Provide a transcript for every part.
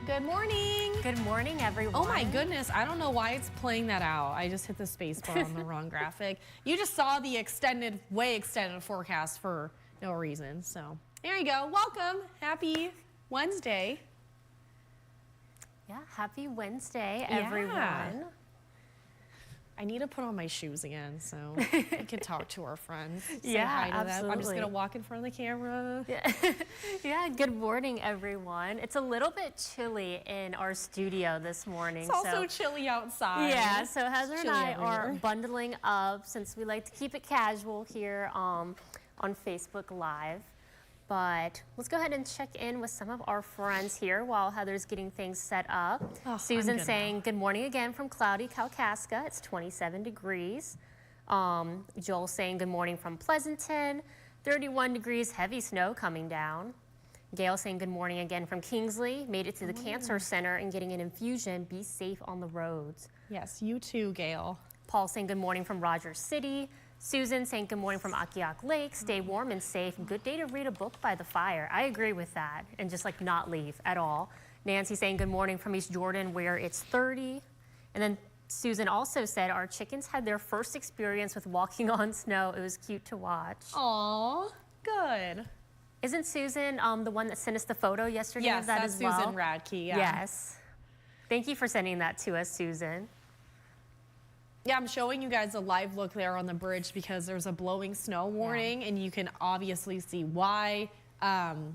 Good morning. Good morning, everyone. Oh my goodness, I don't know why it's playing that out. I just hit the space bar on the wrong graphic. You just saw the way extended forecast for no reason. So there you go. Welcome. Happy Wednesday. Yeah, happy Wednesday, everyone. Yeah. I need to put on my shoes again so we can talk to our friends. Say hi to absolutely. them. I'm just going to walk in front of the camera. Yeah, good morning, everyone. It's a little bit chilly in our studio this morning. It's also chilly outside. Yeah, so Heather and I are bundling up since we like to keep it casual here on Facebook Live. But let's go ahead and check in with some of our friends here while Heather's getting things set up. Oh, Susan saying good morning again from cloudy Kalkaska. It's 27 degrees. Joel saying good morning from Pleasanton. 31 degrees, heavy snow coming down. Gail saying good morning again from Kingsley. Made it to the Cancer Center and getting an infusion. Be safe on the roads. Yes, you too, Gail. Paul saying good morning from Rogers City. Susan saying good morning from Akiak Lake. Stay warm and safe. Good day to read a book by the fire. I agree with that and just like not leave at all. Nancy saying good morning from East Jordan where it's 30. And then Susan also said our chickens had their first experience with walking on snow. It was cute to watch. Aw, good. Isn't Susan the one that sent us the photo yesterday Yes, of that that's as well? Susan Radke, yeah. Yes. Thank you for sending that to us, Susan. Yeah, I'm showing you guys a live look there on the bridge because there's a blowing snow warning and you can obviously see why.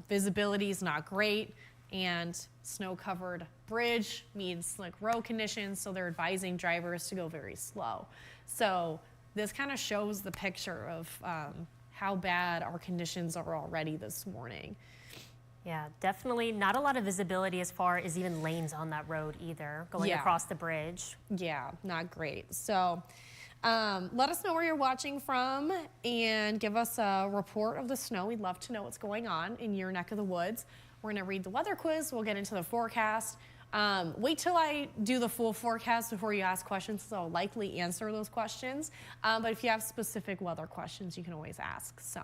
Visibility is not great and snow-covered bridge means slick road conditions, so they're advising drivers to go very slow. So this kind of shows the picture of how bad our conditions are already this morning. Yeah, definitely not a lot of visibility as far as even lanes on that road either, going across the bridge. Yeah, not great. So let us know where you're watching from and give us a report of the snow. We'd love to know what's going on in your neck of the woods. We're going to read the weather quiz. We'll get into the forecast. Wait till I do the full forecast before you ask questions, so I'll likely answer those questions. But if you have specific weather questions, you can always ask. So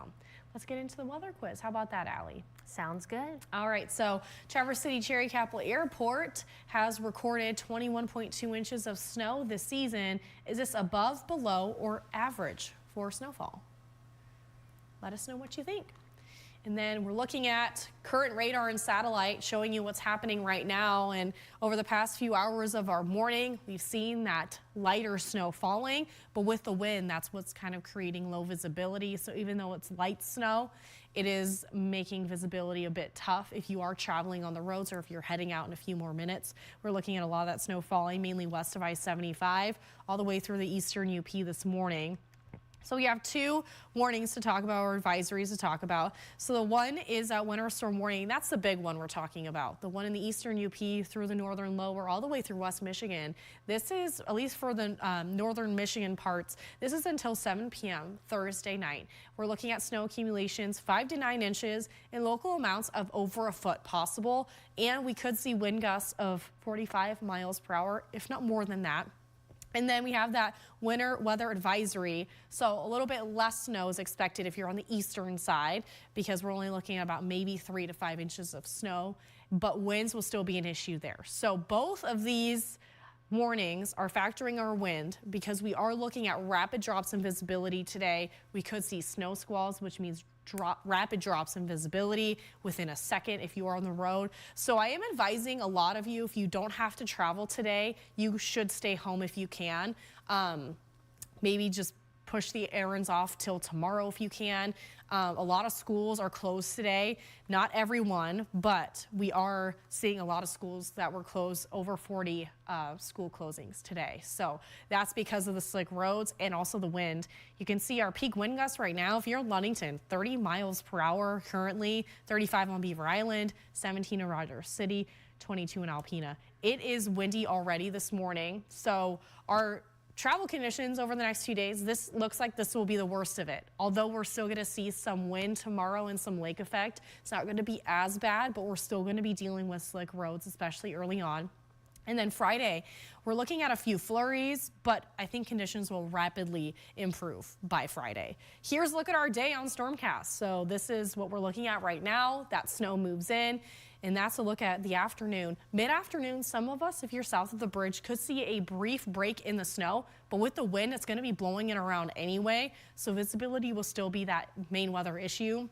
let's get into the weather quiz. How about that, Allie? Sounds good. All right, so Traverse City Cherry Capital Airport has recorded 21.2 inches of snow this season. Is this above, below, or average for snowfall? Let us know what you think. And then we're looking at current radar and satellite showing you what's happening right now. And over the past few hours of our morning, we've seen that lighter snow falling, but with the wind, that's what's kind of creating low visibility. So even though it's light snow, it is making visibility a bit tough if you are traveling on the roads or if you're heading out in a few more minutes. We're looking at a lot of that snow falling mainly west of I-75 all the way through the eastern UP this morning. So we have two warnings to talk about, or advisories to talk about. So the one is a winter storm warning. That's the big one we're talking about. The one in the eastern UP through the northern lower, all the way through West Michigan. This is, at least for the northern Michigan parts, this is until 7 p.m. Thursday night. We're looking at snow accumulations 5 to 9 inches and local amounts of over a foot possible. And we could see wind gusts of 45 miles per hour, if not more than that. And then we have that winter weather advisory. So a little bit less snow is expected if you're on the eastern side because we're only looking at about maybe 3 to 5 inches of snow, but winds will still be an issue there. So both of these warnings are factoring our wind because we are looking at rapid drops in visibility today. We could see snow squalls, which means rapid drops in visibility within a second if you are on the road. So I am advising a lot of you, if you don't have to travel today, you should stay home if you can. Maybe just push the errands off till tomorrow if you can. A lot of schools are closed today. Not everyone, but we are seeing a lot of schools that were closed, over 40 school closings today. So that's because of the slick roads and also the wind. You can see our peak wind gusts right now. If you're in Ludington, 30 miles per hour currently, 35 on Beaver Island, 17 in Rogers City, 22 in Alpena. It is windy already this morning. So our travel conditions over the next few days, this looks like this will be the worst of it. Although we're still going to see some wind tomorrow and some lake effect, it's not going to be as bad, but we're still going to be dealing with slick roads, especially early on. And then Friday, we're looking at a few flurries, but I think conditions will rapidly improve by Friday. Here's a look at our day on Stormcast. So this is what we're looking at right now. That snow moves in. And that's a look at the afternoon. Mid-afternoon, some of us, if you're south of the bridge, could see a brief break in the snow, but with the wind, it's going to be blowing it around anyway, so visibility will still be that main weather issue.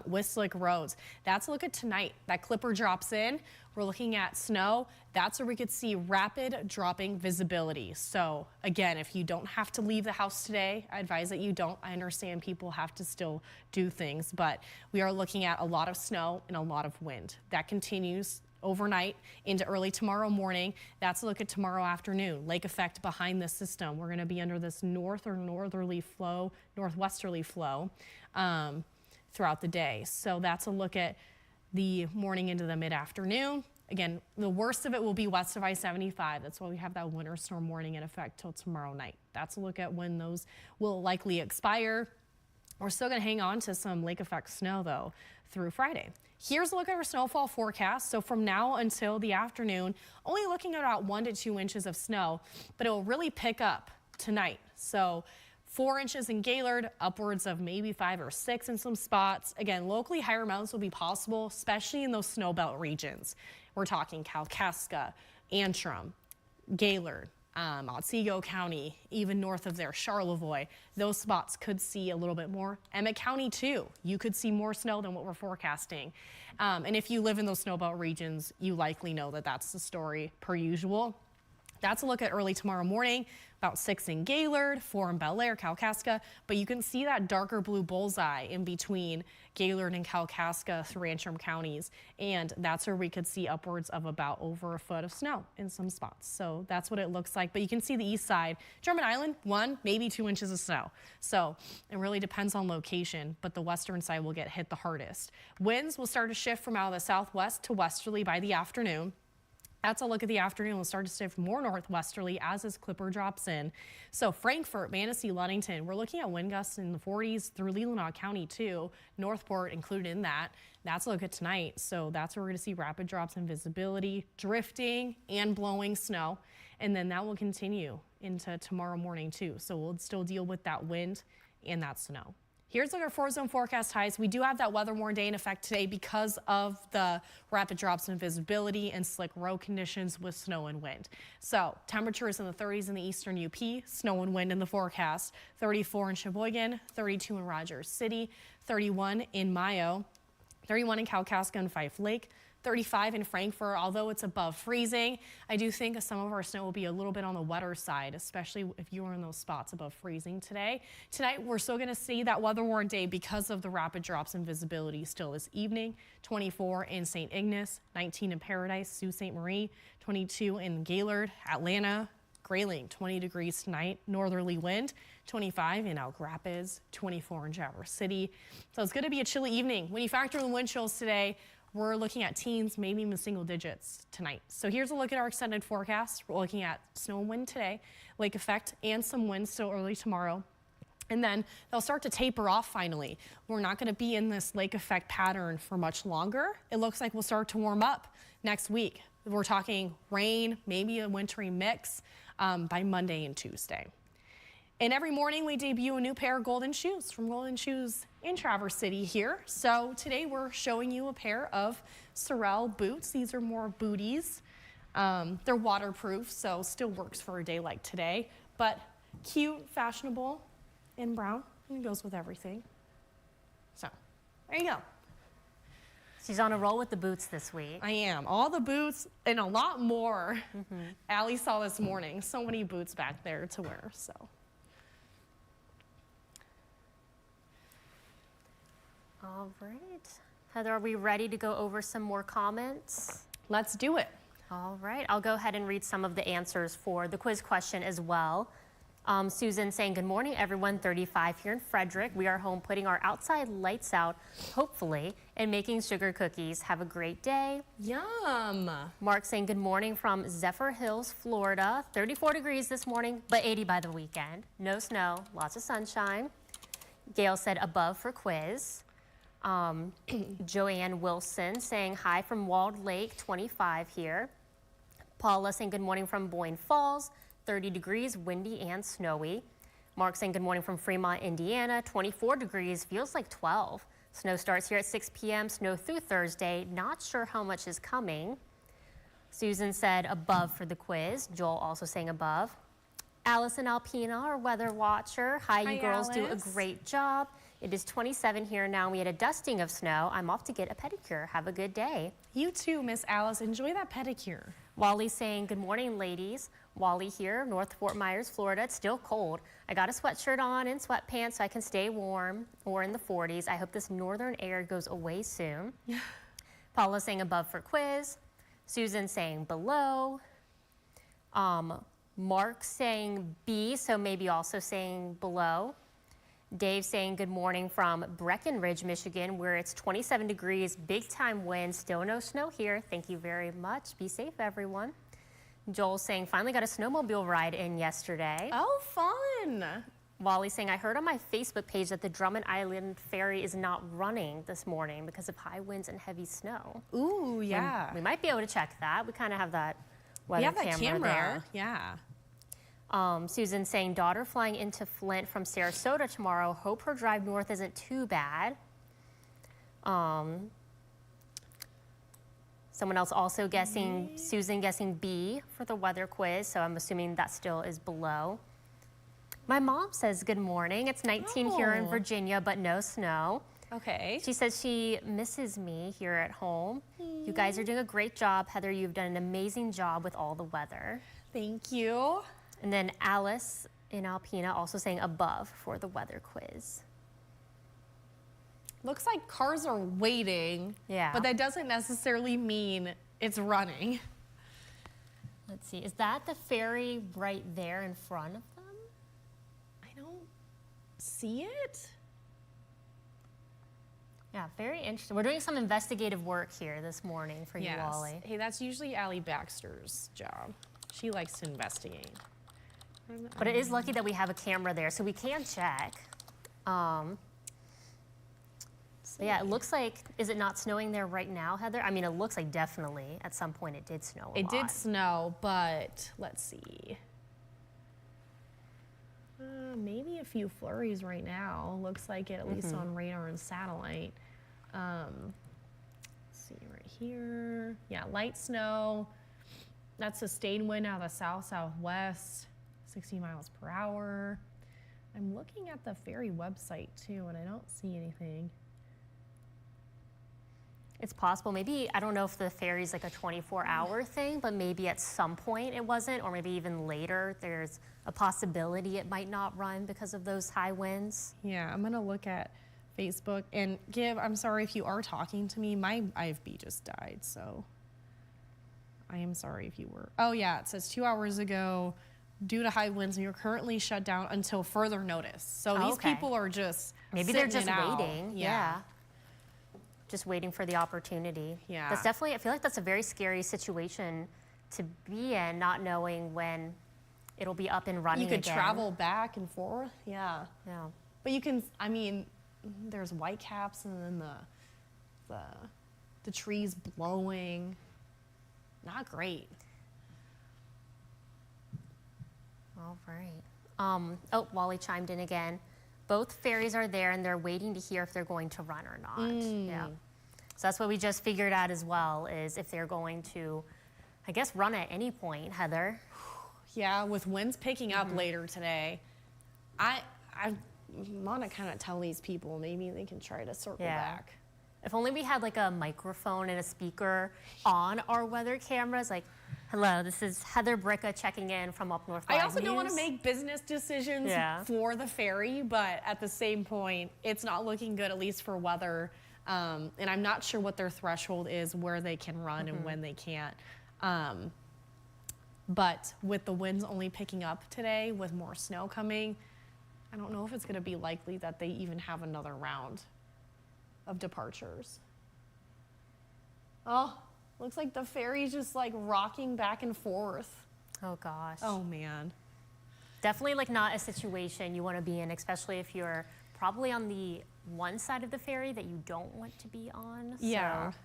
With slick roads. That's a look at tonight. That clipper drops in. We're looking at snow. That's where we could see rapid dropping visibility. So again, if you don't have to leave the house today, I advise that you don't. I understand people have to still do things, but we are looking at a lot of snow and a lot of wind. That continues overnight into early tomorrow morning. That's a look at tomorrow afternoon. Lake effect behind the system. We're going to be under this northwesterly flow. Throughout the day. So that's a look at the morning into the mid-afternoon. Again, the worst of it will be west of I-75. That's why we have that winter storm warning in effect till tomorrow night. That's a look at when those will likely expire. We're still going to hang on to some lake effect snow though through Friday. Here's a look at our snowfall forecast. So from now until the afternoon, only looking at about 1 to 2 inches of snow, but it will really pick up tonight. So 4 inches in Gaylord, upwards of maybe 5 or 6 in some spots. Again, locally higher amounts will be possible, especially in those snow belt regions. We're talking Kalkaska, Antrim, Gaylord, Otsego County, even north of there, Charlevoix. Those spots could see a little bit more. Emmett County too. You could see more snow than what we're forecasting. And if you live in those snow belt regions, you likely know that that's the story per usual. That's a look at early tomorrow morning, about 6 in Gaylord, 4 in Bel Air, Kalkaska, but you can see that darker blue bullseye in between Gaylord and Kalkaska through Antrim counties, and that's where we could see upwards of about over a foot of snow in some spots. So that's what it looks like, but you can see the east side, Drummond Island, 1, maybe 2 inches of snow. So it really depends on location, but the western side will get hit the hardest. Winds will start to shift from out of the southwest to westerly by the afternoon. That's a look at the afternoon. We'll start to shift more northwesterly as this clipper drops in. So Frankfort, Manistee, Ludington, we're looking at wind gusts in the 40s through Leelanau County too. Northport included in that. That's a look at tonight. So that's where we're going to see rapid drops in visibility, drifting and blowing snow. And then that will continue into tomorrow morning too. So we'll still deal with that wind and that snow. Here's our 4-zone forecast highs. We do have that weather warning day in effect today because of the rapid drops in visibility and slick road conditions with snow and wind. So temperatures in the 30s in the eastern UP, snow and wind in the forecast, 34 in Sheboygan, 32 in Rogers City, 31 in Mayo, 31 in Kalkaska and Fife Lake, 35 in Frankfort. Although it's above freezing, I do think some of our snow will be a little bit on the wetter side, especially if you are in those spots above freezing today. Tonight, we're still going to see that weather warning day because of the rapid drops in visibility still this evening. 24 in St. Ignace, 19 in Paradise, Sault Ste. Marie, 22 in Gaylord, Atlanta, Grayling, 20 degrees tonight, northerly wind, 25 in Elk Rapids, 24 in Traverse City. So it's going to be a chilly evening. When you factor in the wind chills today, we're looking at teens, maybe even single digits tonight. So here's a look at our extended forecast. We're looking at snow and wind today, lake effect, and some wind still early tomorrow. And then they'll start to taper off finally. We're not going to be in this lake effect pattern for much longer. It looks like we'll start to warm up next week. We're talking rain, maybe a wintry mix by Monday and Tuesday. And every morning we debut a new pair of Golden Shoes from Golden Shoes in Traverse City here. So today we're showing you a pair of Sorel boots. These are more booties. They're waterproof, so still works for a day like today, but cute, fashionable, in brown, and it goes with everything. So there you go. She's on a roll with the boots this week. I am. All the boots and a lot more. Alli saw this morning. So many boots back there to wear, so. All right. Heather, are we ready to go over some more comments? Let's do it. All right. I'll go ahead and read some of the answers for the quiz question as well. Susan saying, good morning, everyone. 35 here in Frederick. We are home putting our outside lights out, hopefully, and making sugar cookies. Have a great day. Yum. Mark saying, good morning from Zephyr Hills, Florida. 34 degrees this morning, but 80 by the weekend. No snow, lots of sunshine. Gail said, above for quiz. Joanne Wilson saying hi from Walled Lake, 25 here. Paula saying good morning from Boyne Falls, 30 degrees, windy and snowy. Mark saying good morning from Fremont, Indiana, 24 degrees, feels like 12. Snow starts here at 6 p.m., snow through Thursday. Not sure how much is coming. Susan said above for the quiz. Joel also saying above. Alice and Alpina, our weather watcher. Hi, you girls do a great job. It is 27 here now. We had a dusting of snow. I'm off to get a pedicure. Have a good day. You too, Miss Alice. Enjoy that pedicure. Wally saying, good morning, ladies. Wally here, North Fort Myers, Florida. It's still cold. I got a sweatshirt on and sweatpants so I can stay warm or in the 40s. I hope this northern air goes away soon. Paula saying above for quiz. Susan saying below. Mark saying B, so maybe also saying below. Dave saying good morning from Breckenridge, Michigan, where it's 27 degrees, big time wind, still no snow here. Thank you very much. Be safe, everyone. Joel saying finally got a snowmobile ride in yesterday. Oh, fun. Wally saying I heard on my Facebook page that the Drummond Island ferry is not running this morning because of high winds and heavy snow. Ooh, yeah. We might be able to check that. We kind of have that weather camera there. Yeah. Susan saying daughter flying into Flint from Sarasota tomorrow. Hope her drive north isn't too bad. Someone else also guessing, Susan guessing B for the weather quiz, so I'm assuming that still is below. My mom says good morning. It's 19 here in Virginia, but no snow. Okay. She says she misses me here at home. You guys are doing a great job. Heather, you've done an amazing job with all the weather. Thank you. And then Alice in Alpena also saying above for the weather quiz. Looks like cars are waiting. Yeah. But that doesn't necessarily mean it's running. Let's see, is that the ferry right there in front of them? I don't see it. Yeah, very interesting. We're doing some investigative work here this morning for you, Wally. Hey, that's usually Alli Baxter's job. She likes to investigate. But it is lucky that we have a camera there, so we can check. But yeah, it looks like, is it not snowing there right now, Heather? I mean, it looks like definitely at some point it did snow a lot. It did snow, but let's see. Maybe a few flurries right now. Looks like it, at least on radar and satellite. Let's see right here. Yeah, light snow. That's sustained wind out of the south-southwest, 60 miles per hour. I'm looking at the ferry website too, and I don't see anything. It's possible. Maybe, I don't know if the ferry's like a 24-hour thing, but maybe at some point it wasn't, or maybe even later there's a possibility it might not run because of those high winds. Yeah, I'm gonna look at Facebook and I'm sorry if you are talking to me, my IFB just died, so I am sorry if you were. Oh yeah, it says 2 hours ago, due to high winds, we are currently shut down until further notice. So these people are just maybe they're just sitting it out. waiting. Yeah. Just waiting for the opportunity. Yeah. That's definitely, I feel like that's a very scary situation to be in, not knowing when it'll be up and running again. You could travel back and forth, yeah. Yeah. But you can, I mean, there's whitecaps and then the trees blowing. Not great. All right. Oh, Wally chimed in again. Both ferries are there and they're waiting to hear if they're going to run or not. Yeah. So that's what we just figured out as well, is if they're going to, I guess, run at any point, Heather. Yeah, with winds picking up later today. I want to kind of tell these people maybe they can try to circle back. If only we had like a microphone and a speaker on our weather cameras, like, hello, this is Heather Bricca checking in from UpNorthLive I also News. don't want to make business decisions for the ferry, but at the same point, it's not looking good, at least for weather. And I'm not sure what their threshold is, where they can run and when they can't. But with the winds only picking up today, with more snow coming, I don't know if it's going to be likely that they even have another round of departures. Oh, looks like the ferry's just like rocking back and forth. Oh gosh. Oh man. Definitely like not a situation you want to be in, especially if you're probably on the one side of the ferry that you don't want to be on. Yeah. So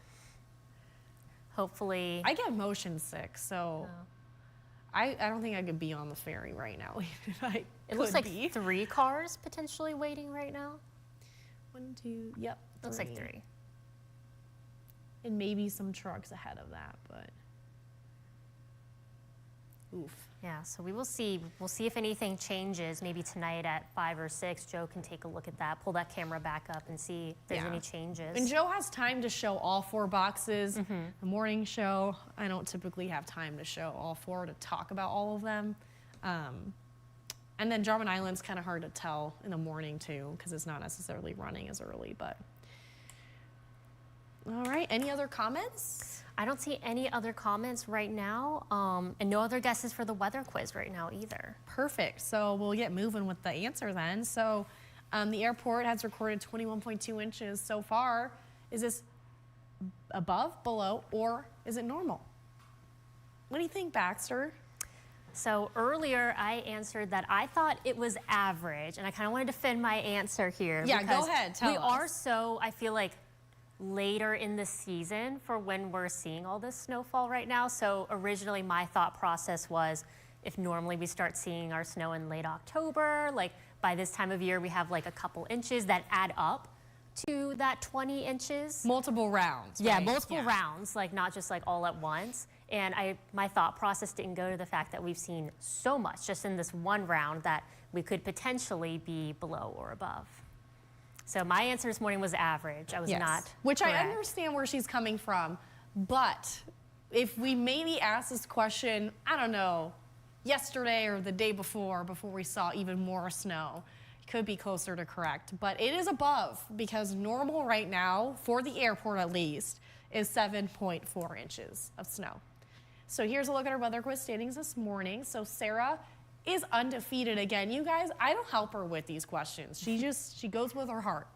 hopefully. I get motion sick, so I don't think I could be on the ferry right now. If I It looks like 3 cars potentially waiting right now. 1, 2, yep. Looks like 3. And maybe some trucks ahead of that, but oof. Yeah, so we will see. We'll see if anything changes. Maybe tonight at 5 or 6, Joe can take a look at that, pull that camera back up and see if there's any changes. And Joe has time to show all 4 boxes. The morning show, I don't typically have time to show all 4 to talk about all of them. And then Drummond Island's kind of hard to tell in the morning too, because it's not necessarily running as early, but. All right, any other comments? I don't see any other comments right now, and no other guesses for the weather quiz right now either. Perfect, so we'll get moving with the answer then. So the airport has recorded 21.2 inches so far. Is this above, below, or is it normal? What do you think, Baxter? So earlier I answered that I thought it was average, and I kind of wanted to defend my answer here. Yeah, go ahead, tell us. We are so, I feel like, later in the season for when we're seeing all this snowfall right now. So originally my thought process was, if normally we start seeing our snow in late October, like by this time of year we have like a couple inches that add up to that 20 inches. Multiple rounds, Yeah, right? multiple rounds, like not just like all at once. And my thought process didn't go to the fact that we've seen so much just in this one round that we could potentially be below or above. So my answer this morning was average. I was not Which correct. I understand where she's coming from, but if we maybe asked this question, I don't know, yesterday or the day before we saw even more snow, it could be closer to correct. But it is above, because normal right now, for the airport at least, is 7.4 inches of snow. So here's a look at our weather quiz standings this morning. So Sarah is undefeated again. You guys, I don't help her with these questions. She goes with her heart.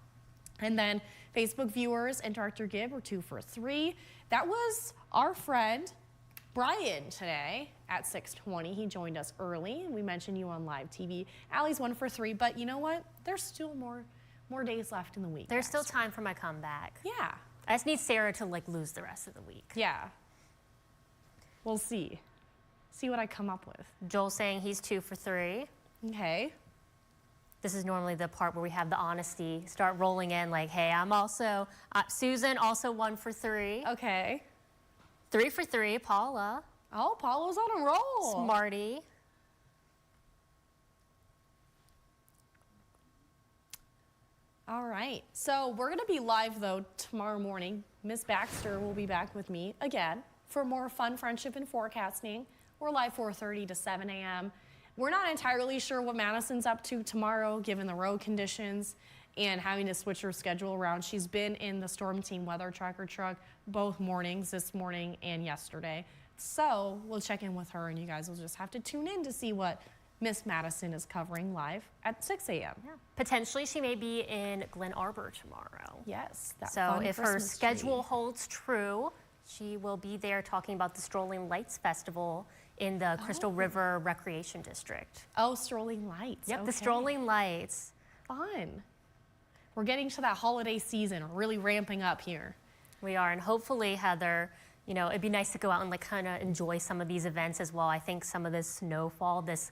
And then Facebook viewers and Director Gibb were 2 for 3. That was our friend Brian today at 6:20. He joined us early. We mentioned you on live TV. Allie's 1 for 3, but you know what? There's still more days left in the week. There's still time for my comeback. Yeah. I just need Sarah to like lose the rest of the week. Yeah. We'll see. See what I come up with. Joel saying he's 2 for 3. Okay. This is normally the part where we have the honesty start rolling in like, hey, I'm also, Susan also 1 for 3. Okay. 3 for 3, Paula. Oh, Paula's on a roll. Smarty. All right. So we're going to be live, though, tomorrow morning. Miss Baxter will be back with me again for more fun friendship and forecasting. We're live 4:30 to 7 a.m. We're not entirely sure what Madison's up to tomorrow, given the road conditions and having to switch her schedule around. She's been in the Storm Team Weather Tracker truck both mornings, this morning and yesterday. So we'll check in with her, and you guys will just have to tune in to see what Miss Madison is covering live at 6 a.m. Yeah. Potentially she may be in Glen Arbor tomorrow. Yes. That So fun if her Christmas schedule tree. holds true, she will be there talking about the Strolling Lights Festival in the Crystal River Recreation District. Oh, Strolling Lights. Yep, the Okay. Strolling Lights. Fun. We're getting to that holiday season, really ramping up here. We are, and hopefully, Heather, you know, it'd be nice to go out and like kind of enjoy some of these events as well. I think some of this snowfall, this,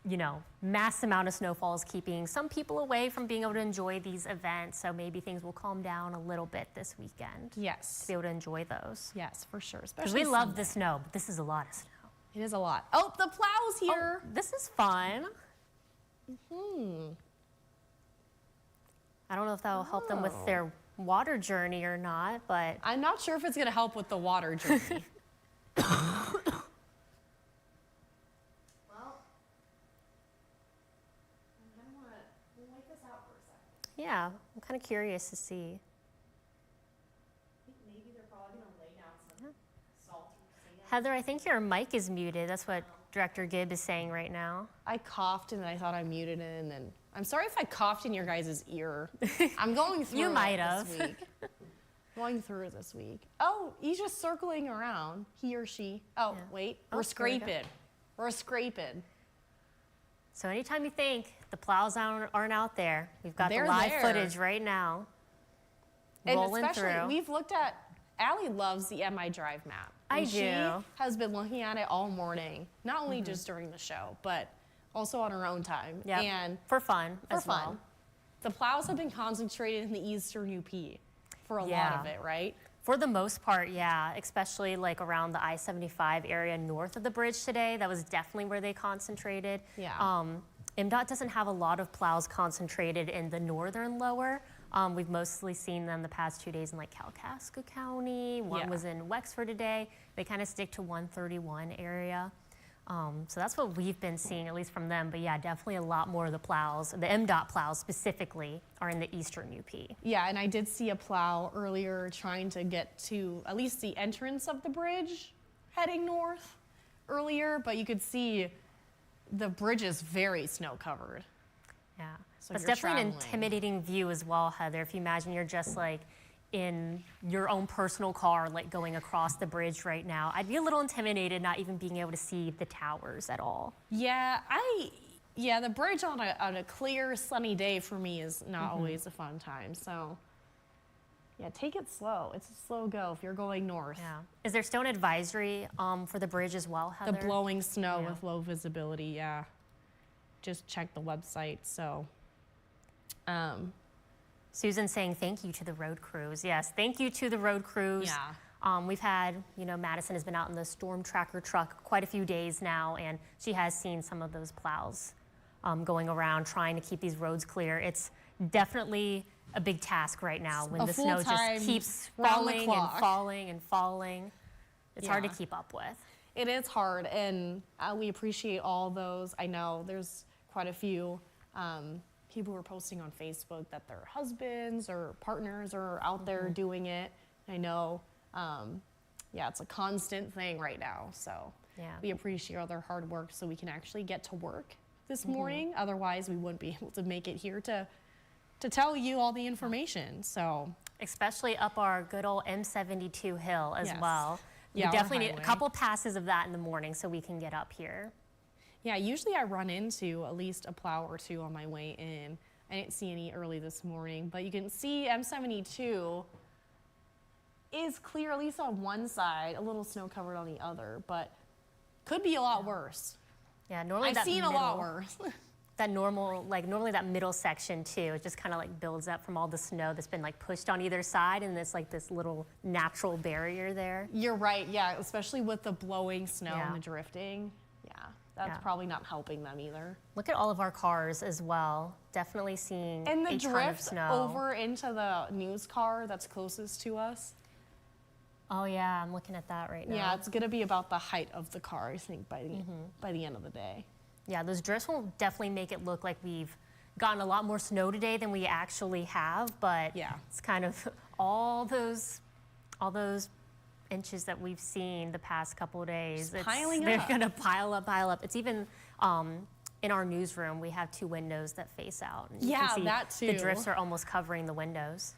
you know, mass amount of snowfall is keeping some people away from being able to enjoy these events. So maybe things will calm down a little bit this weekend. Yes. To be able to enjoy those. Yes, for sure. Because Especially we love Sunday. the snow, but this is a lot of snow. It is a lot. Oh, the plow's here. Oh, this is fun. I don't know if that will help them with their water journey or not, but I'm not sure if it's going to help with the water journey. Well, we'll wait this out for a second. yeah, I'm kind of curious to see. I think maybe they're probably going to lay down some salt or sand. Heather, I think your mic is muted. That's what Director Gibb is saying right now. I coughed and I thought I muted it, and then I'm sorry if I coughed in your guys' ear. I'm going through You it might this have. week. Going through it this week. Oh, he's just circling around. He or she. Oh, Yeah. wait. Oh, We're there we go. scraping. We're scraping. So anytime you think the plows aren't out there, we've got They're the live there. footage right now. And Rolling especially, through. we've looked at, Allie loves the MI Drive map. I And She do. has been looking at it all morning, not only just during the show, but also on her own time. Yep. And For fun for as fun. well. The plows have been concentrated in the eastern UP. for a lot of it, right? For the most part, yeah, especially like around the I-75 area north of the bridge today. That was definitely where they concentrated. Yeah. MDOT doesn't have a lot of plows concentrated in the northern lower. We've mostly seen them the past 2 days in like Kalkaska County. One was in Wexford today. They kind of stick to 131 area. So that's what we've been seeing, at least from them. But yeah, definitely a lot more of the plows, the MDOT plows specifically, are in the eastern UP. Yeah, and I did see a plow earlier trying to get to at least the entrance of the bridge heading north earlier, but you could see the bridge is very snow covered. Yeah, So it's you're definitely an traveling. intimidating view as well, Heather. If you imagine you're just like in your own personal car, like going across the bridge right now, I'd be a little intimidated not even being able to see the towers at all. Yeah, the bridge on a clear, sunny day for me is not always a fun time. So, yeah, take it slow. It's a slow go if you're going north. Yeah. Is there still an advisory for the bridge as well, The Heather? blowing snow Yeah. with low visibility, yeah. Just check the website. So, Susan saying thank you to the road crews. Yes, thank you to the road crews. yeah. We've had, Madison has been out in the storm tracker truck quite a few days now, and she has seen some of those plows going around trying to keep these roads clear. It's definitely a big task right now when A the snow full-time, just keeps round the falling and clock. falling and falling. It's hard to Yeah. keep up with. It is hard, and we appreciate all those. I know there's quite a few people who are posting on Facebook that their husbands or partners are out there doing it. I know, it's a constant thing right now. So Yeah. we appreciate all their hard work so we can actually get to work this morning. Otherwise, we wouldn't be able to make it here to tell you all the information. So Especially up our good old M72 hill as Yes. well. We Yeah, our definitely need a highway. couple passes of that in the morning so we can get up here. yeah, usually I run into at least a plow or two on my way in. I didn't see any early this morning, but you can see M72 is clear, at least on one side, a little snow covered on the other, but could be a lot worse. Yeah, normally I've that seen a lot middle- worse. That normally that middle section too, it just kind of like builds up from all the snow that's been like pushed on either side, and it's like this little natural barrier there. You're right, yeah, especially with the blowing snow Yeah. and the drifting. Yeah, that's Yeah. probably not helping them either. Look at all of our cars as well. Definitely seeing And the a ton of drift snow. over into the news car that's closest to us. Oh yeah, I'm looking at that right now. Yeah, it's gonna be about the height of the car, I think, by the end of the day. Yeah, those drifts will definitely make it look like we've gotten a lot more snow today than we actually have, but Yeah. it's kind of all those inches that we've seen the past couple of days. piling they're up. gonna pile up. It's even in our newsroom, we have 2 windows that face out. And you Yeah, can see that the too. drifts are almost covering the windows.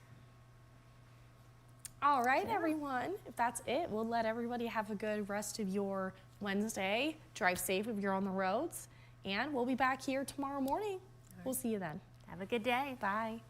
All right, everyone. If that's it, we'll let everybody have a good rest of your Wednesday. Drive safe if you're on the roads. And we'll be back here tomorrow morning. We'll see you then. Have a good day. Bye.